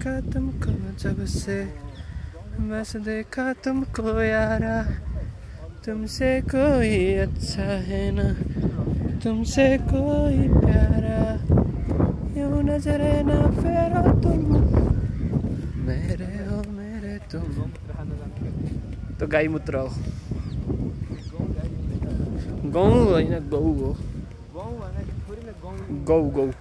देखा तुमको जब से बस देखा तुमको यारा तुमसे कोई अच्छा है ना तुमसे कोई प्यारा यूं नजरे ना फेरो तुम मेरे हो मेरे तुम तो गाई मूत्र हो गहुँ होइन गौ हो गौ गौ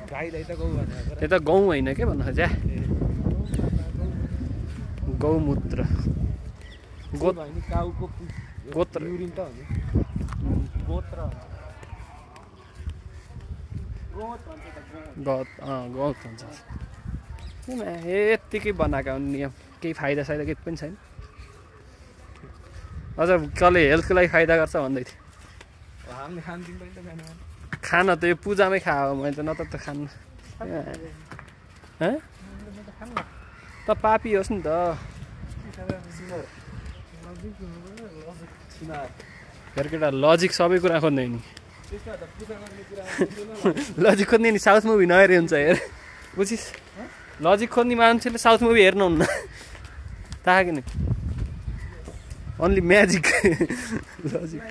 त्यो त गहुँ होइन के भन्नु खोज्या गौमूत्र गोत्र गौत हुन्छ यत्तिकै बनाएका हुन् नियम केही फाइदा साइदा केही पनि छैन अझ कसले हेल्थको लागि फाइदा गर्छ भन्दै थियो खाना त यो पूजामै खायो मैले त नत्र त खान्न त पापी होस् नि त केटा लजिक सबै कुरा खोज्ने नि लजिक खोज्ने नि साउथ मुभी नहेरे हुन्छ हेर बुझिस् लजिक खोज्ने मान्छेले साउथ मुभी हेर्नुहुन्न थाहा किन ओन्ली म्याजिक लजिक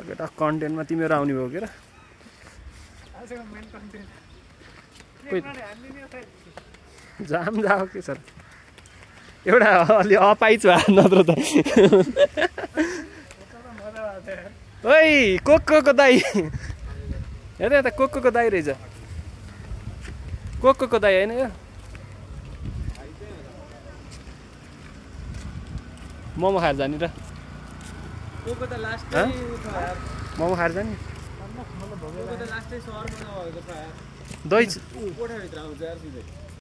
केटा कन्टेन्टमा तिमीहरू आउने भयो के र जाम जाओ के सर एउटा अलि अपाइच भए नत्र त ओइ कोको दाई हेर यता कोको दाई रहेछ कोको दाई होइन यो मोमो खाएर जाने र मोमो खाएर जाने दही